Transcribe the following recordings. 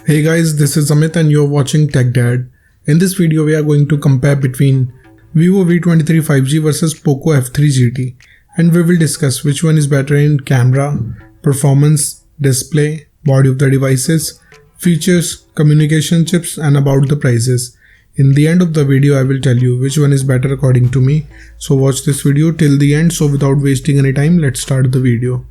Hey guys, this is Amit and you're watching Tech Dad. In this video we are going to compare between Vivo V23 5G versus Poco F3 GT, and we will discuss which one is better in camera, performance, display, body of the devices, features, communication chips and about the prices. In the end of the video I will tell you which one is better according to me. So watch this video till the end. So without wasting any time, let's start the video.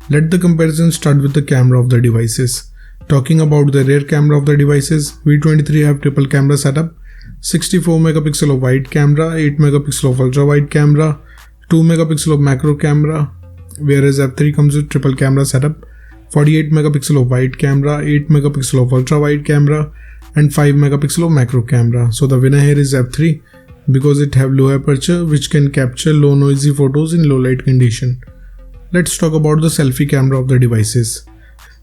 Let the comparison start with the camera of the devices. Talking about the rear camera of the devices, V23 have triple camera setup, 64 megapixel of wide camera, 8 megapixel of ultra wide camera, 2 megapixel of macro camera, whereas F3 comes with triple camera setup, 48 megapixel of wide camera, 8 megapixel of ultra wide camera and 5 megapixel of macro camera. So the winner here is F3 because it have low aperture which can capture low noisy photos in low light condition. Let's talk about the selfie camera of the devices.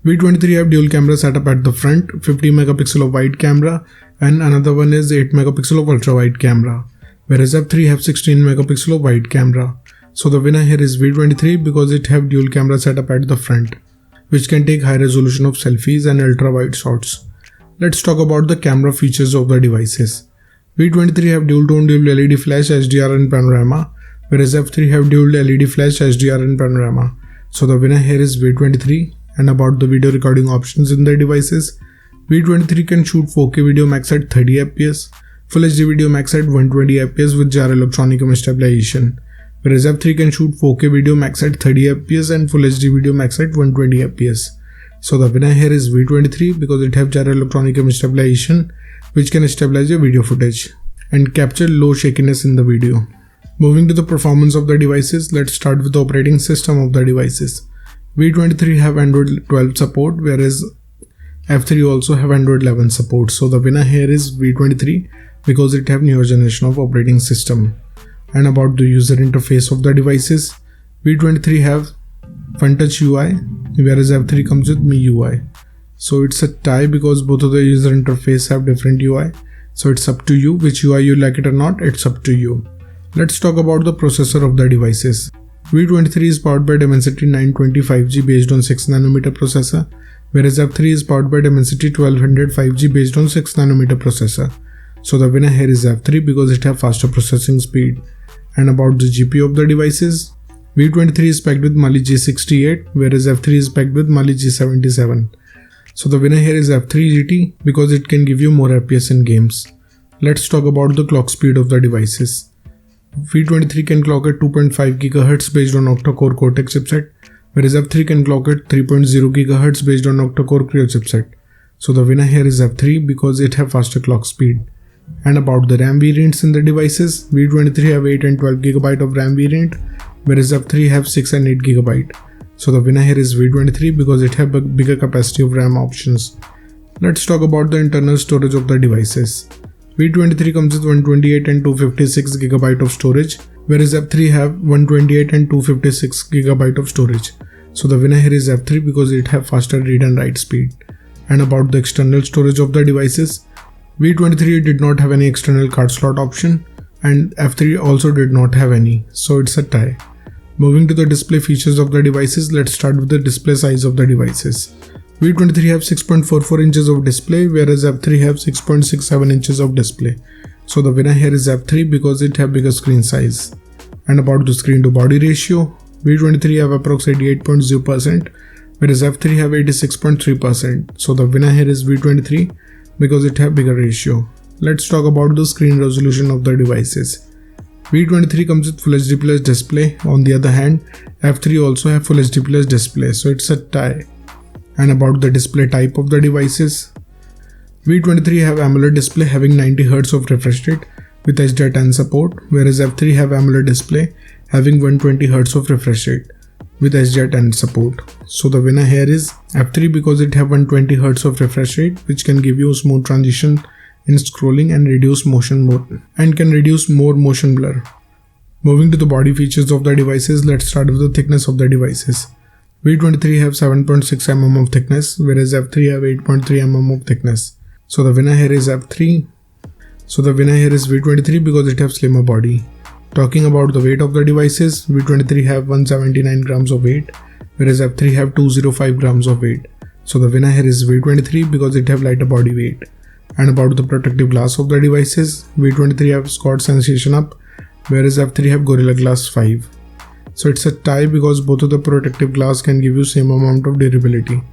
V23 have dual camera setup at the front, 50 megapixel of wide camera and another one is 8 megapixel of ultra wide camera, whereas F3 have 16 megapixel of wide camera. So the winner here is V23 because it have dual camera setup at the front, which can take high resolution of selfies and ultra wide shots. Let's talk about the camera features of the devices. V23 have dual tone dual LED flash HDR and panorama, whereas F3 have dual LED flash HDR and panorama. So the winner here is V23. And about the video recording options in the devices, V23 can shoot 4K video max at 30 fps, Full HD video max at 120 fps with gyro electronic image stabilization, whereas F3 can shoot 4K video max at 30 fps and Full HD video max at 120 fps. So the winner here is V23 because it have gyro electronic image stabilization which can stabilize your video footage and capture low shakiness in the video. Moving to the performance of the devices, let's start with the operating system of the devices. V23 have Android 12 support, whereas F3 also have Android 11 support. So the winner here is V23 because it have newer generation of operating system. And about the user interface of the devices, V23 have Fun Touch UI, whereas F3 comes with MIUI. So it's a tie because both of the user interface have different UI. So it's up to you which UI you like it or not, it's up to you. Let's talk about the processor of the devices. V23 is powered by Dimensity 920 5G based on 6nm processor, whereas F3 is powered by Dimensity 1200 5G based on 6nm processor. So the winner here is F3 because it have faster processing speed. And about the GPU of the devices, V23 is packed with Mali G68, whereas F3 is packed with Mali G77. So the winner here is F3 GT because it can give you more FPS in games. Let's talk about the clock speed of the devices. V23 can clock at 2.5 GHz based on octa-core Cortex chipset, whereas F3 can clock at 3.0 GHz based on octa-core Creo chipset. So the winner here is F3 because it have faster clock speed. And about the RAM variants in the devices, V23 have 8 and 12 GB of RAM variant, whereas F3 have 6 and 8 GB. So the winner here is V23 because it have a bigger capacity of RAM options. Let's talk about the internal storage of the devices. V23 comes with 128 and 256 GB of storage, whereas F3 have 128 and 256 GB of storage. So the winner here is F3 because it have faster read and write speed. And about the external storage of the devices, V23 did not have any external card slot option and F3 also did not have any, so it's a tie. Moving to the display features of the devices, let's start with the display size of the devices. V23 have 6.44 inches of display, whereas F3 have 6.67 inches of display. So the winner here is F3 because it have bigger screen size. And about the screen to body ratio, V23 have approximately 88.0%, whereas F3 have 86.3%. So the winner here is V23 because it have bigger ratio. Let's talk about the screen resolution of the devices. V23 comes with Full HD Plus display. On the other hand, F3 also have Full HD Plus display, so it's a tie. And about the display type of the devices, V23 have AMOLED display having 90Hz of refresh rate with HDR10 support, whereas F3 have AMOLED display having 120Hz of refresh rate with HDR10 support. So the winner here is F3 because it have 120Hz of refresh rate which can give you smooth transition in scrolling and reduce motion more motion blur. Moving to the body features of the devices, let's start with the thickness of the devices. V23 have 7.6 mm of thickness, whereas F3 have 8.3 mm of thickness. So the winner here is F3. So the winner here is V23 because it have slimmer body. Talking about the weight of the devices, V23 have 179 grams of weight, whereas F3 have 205 grams of weight. So the winner here is V23 because it have lighter body weight. And about the protective glass of the devices, V23 have Scott Sensation Up, whereas F3 have Gorilla Glass 5. So it's a tie because both of the protective glass can give you same amount of durability.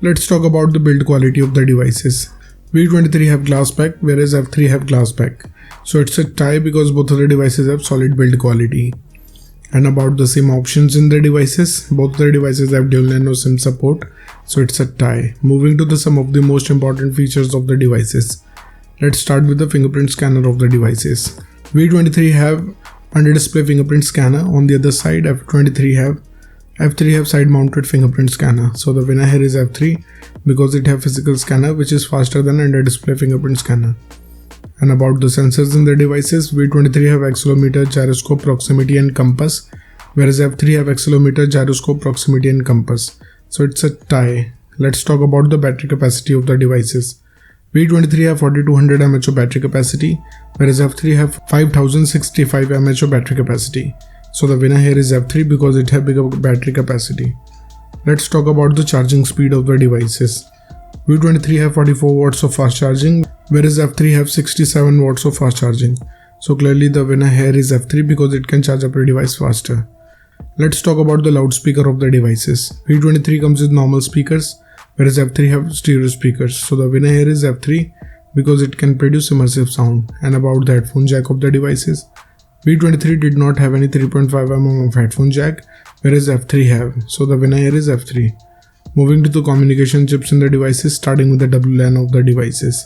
Let's talk about the build quality of the devices. V23 have glass pack, whereas F3 have glass pack. So it's a tie because both of the devices have solid build quality. And about the SIM options in the devices, both the devices have dual nano SIM support, so it's a tie. Moving to some of the most important features of the devices. Let's start with the fingerprint scanner of the devices. V23 have under display fingerprint scanner. On the other side, F3 have side mounted fingerprint scanner. So the winner here is F3 because it have physical scanner which is faster than under display fingerprint scanner. And about the sensors in the devices, V23 have accelerometer, gyroscope, proximity and compass, whereas F3 have accelerometer, gyroscope, proximity and compass. So it's a tie. Let's talk about the battery capacity of the devices. V23 have 4200 mAh of battery capacity, whereas F3 have 5065 mAh of battery capacity. So the winner here is F3 because it have bigger battery capacity. Let's talk about the charging speed of the devices. V23 have 44 watts of fast charging, whereas F3 have 67 watts of fast charging. So clearly the winner here is F3 because it can charge up your device faster. Let's talk about the loudspeaker of the devices. V23 comes with normal speakers, whereas F3 have stereo speakers. So the winner here is F3 because it can produce immersive sound. And about the headphone jack of the devices, V23 did not have any 3.5 mm of headphone jack, whereas F3 have. So the winner here is F3. Moving to the communication chips in the devices, starting with the WLAN of the devices.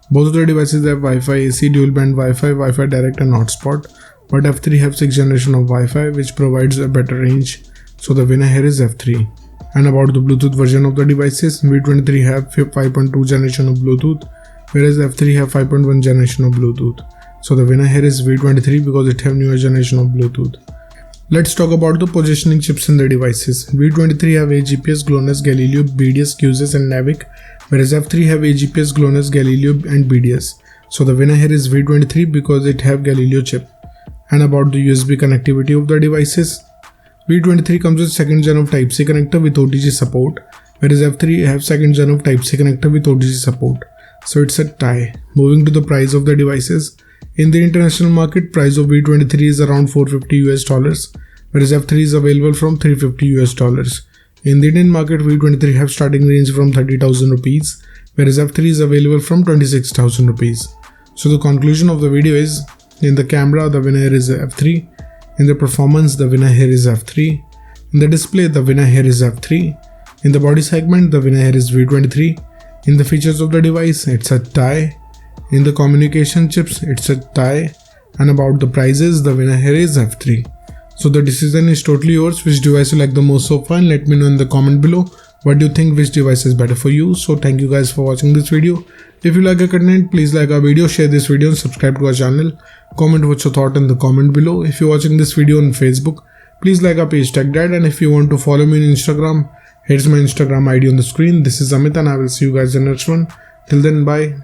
Both of the devices have Wi-Fi AC, dual band Wi-Fi, Wi-Fi direct and hotspot, but F3 have 6th generation of Wi-Fi which provides a better range. So the winner here is F3. And about the Bluetooth version of the devices, V23 have 5.2 generation of Bluetooth, whereas F3 have 5.1 generation of Bluetooth. So the winner here is V23 because it have newer generation of Bluetooth. Let's talk about the positioning chips in the devices. V23 have AGPS, GLONASS, Galileo, BDS, QSS and NAVIC, whereas F3 have AGPS, GLONASS, Galileo and BDS. So the winner here is V23 because it have Galileo chip. And about the USB connectivity of the devices, V23 comes with 2nd gen of Type-C connector with OTG support, whereas F3 have 2nd gen of Type-C connector with OTG support. So it's a tie. Moving to the price of the devices. In the international market, price of V23 is around $450, whereas F3 is available from $350. In the Indian market, V23 have starting range from 30,000 rupees, whereas F3 is available from 26,000 rupees. So the conclusion of the video is, in the camera, the winner is F3. In the performance, the winner here is F3. In the display, the winner here is F3. In the body segment, the winner here is V23. In the features of the device, it's a tie. In the communication chips, it's a tie. And about the prices, the winner here is F3. So the decision is totally yours. Which device you like the most so far? Let me know in the comment below. What do you think, which device is better for you? So thank you guys for watching this video. If you like our content, please like our video, share this video and subscribe to our channel. Comment what's your thought in the comment below. If you're watching this video on Facebook, please like our page TechDad, and if you want to follow me on Instagram, here's my Instagram ID on the screen. This is Amit and I will see you guys in the next one. Till then, bye.